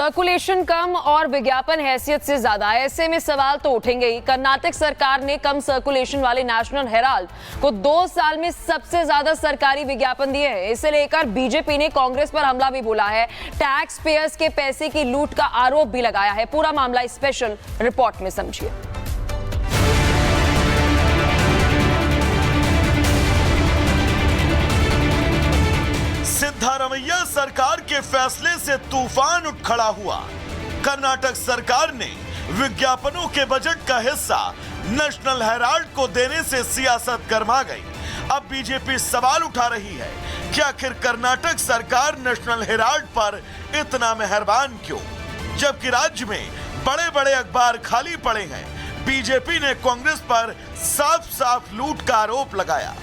Circulation कम और विज्ञापन हैसियत से ज्यादा, ऐसे में सवाल तो उठेंगे ही। कर्नाटक सरकार ने कम सर्कुलेशन वाले नेशनल हेराल्ड को 2 साल में सबसे ज्यादा सरकारी विज्ञापन दिए हैं। इसे लेकर बीजेपी ने कांग्रेस पर हमला भी बोला है। टैक्स पेयर्स के पैसे की लूट का आरोप भी लगाया है। पूरा मामला स्पेशल रिपोर्ट में समझिए। सिद्धारमैया सरकार के फैसले से तूफान उठ खड़ा हुआ। कर्नाटक सरकार ने विज्ञापनों के बजट का हिस्सा नेशनल हेराल्ड को देने से सियासत गरमा गई। अब बीजेपी सवाल उठा रही है कि आखिर कर्नाटक सरकार नेशनल हेराल्ड पर इतना मेहरबान क्यों, जबकि राज्य में बड़े बड़े अखबार खाली पड़े हैं। बीजेपी ने कांग्रेस पर साफ साफ लूट का आरोप लगाया।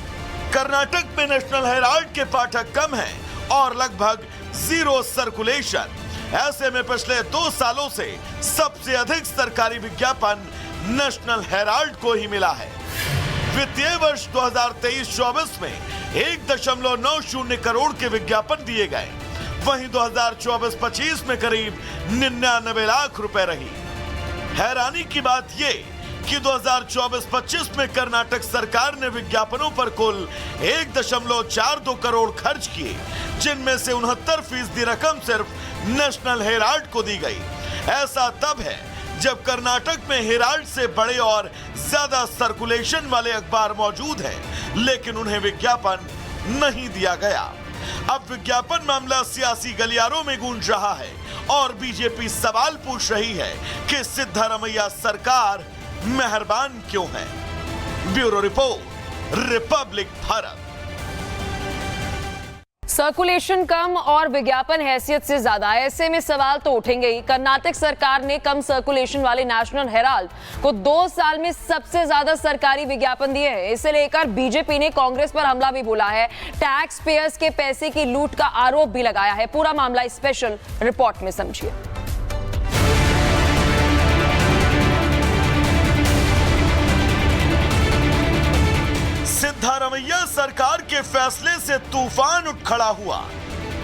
कर्नाटक में नेशनल हेराल्ड के पाठक कम हैं और लगभग जीरो सर्कुलेशन। ऐसे में पिछले 2 सालों से सबसे अधिक सरकारी विज्ञापन नेशनल हेराल्ड को ही मिला है। वित्तीय वर्ष 2023-24 में 1.90 करोड़ के विज्ञापन दिए गए। वहीं 2024-25 में करीब 99 लाख रुपए रही। हैरानी की बात यह कि 2024-25 में कर्नाटक सरकार ने विज्ञापनों पर कुल 1.42 करोड़ खर्च किए, जिनमें से 69% रकम सिर्फ नेशनल हेराल्ड को दी गई। ऐसा तब है जब कर्नाटक में हेराल्ड से बड़े और ज्यादा सर्कुलेशन वाले अखबार मौजूद हैं, लेकिन उन्हें विज्ञापन नहीं दिया गया। अब विज्ञापन मामला सियासी गलियारों में गूंज रहा है और बीजेपी सवाल पूछ रही है कि सिद्धारमैया सरकार मेहरबान क्यों है। Bureau report, republic Bharat. Circulation कम और विज्ञापन हैसियत से ज्यादा, ऐसे में सवाल तो उठेंगे ही। कर्नाटक सरकार ने कम सर्कुलेशन वाले नेशनल हेराल्ड को 2 साल में सबसे ज्यादा सरकारी विज्ञापन दिए हैं। इसे लेकर बीजेपी ने कांग्रेस पर हमला भी बोला है। टैक्स पेयर्स के पैसे की लूट का आरोप भी लगाया है। पूरा मामला स्पेशल रिपोर्ट में समझिए। सिद्धारमैया सरकार के फैसले से तूफान उठ खड़ा हुआ।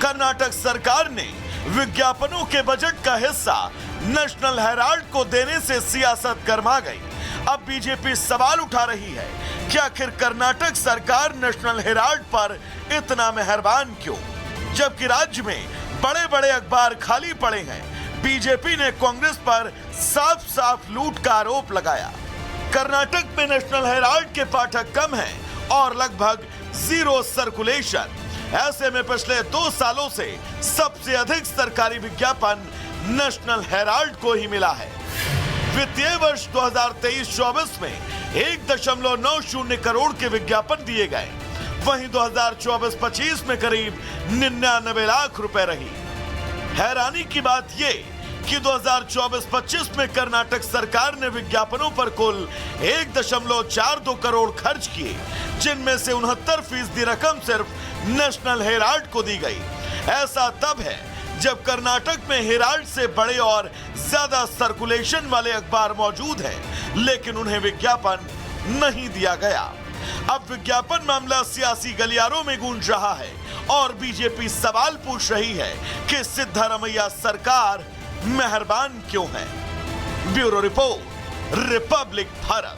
कर्नाटक सरकार ने विज्ञापनों के बजट का हिस्सा नेशनल हेराल्ड को देने से सियासत गरमा गई। अब बीजेपी सवाल उठा रही है कि आखिर कर्नाटक सरकार नेशनल हेराल्ड पर इतना मेहरबान क्यों, जबकि राज्य में बड़े बड़े अखबार खाली पड़े हैं। बीजेपी ने कांग्रेस पर साफ साफ लूट का आरोप लगाया। कर्नाटक में नेशनल हेराल्ड के पाठक कम हैं और लगभग जीरो सर्कुलेशन। ऐसे में पिछले 2 सालों से सबसे अधिक सरकारी विज्ञापन नेशनल हेराल्ड को ही मिला है। वित्तीय वर्ष 2023-24 में 1.90 करोड़ के विज्ञापन दिए गए। वहीं 2024-25 में करीब 99 लाख रुपए रही। हैरानी की बात यह कि 2024-25 में कर्नाटक सरकार ने विज्ञापनों पर कुल 1.42 करोड़ खर्च किए, जिनमें से 69% रकम सिर्फ नेशनल हेराल्ड को दी गई। ऐसा तब है जब कर्नाटक में हेराल्ड से बड़े और ज्यादा सर्कुलेशन वाले अखबार मौजूद हैं, लेकिन उन्हें विज्ञापन नहीं दिया गया। अब विज्ञापन मामला सियासी गलियारों में गूंज रहा है और बीजेपी सवाल पूछ रही है कि सिद्धारमैया सरकार मेहरबान क्यों है। Bureau report, republic Bharat.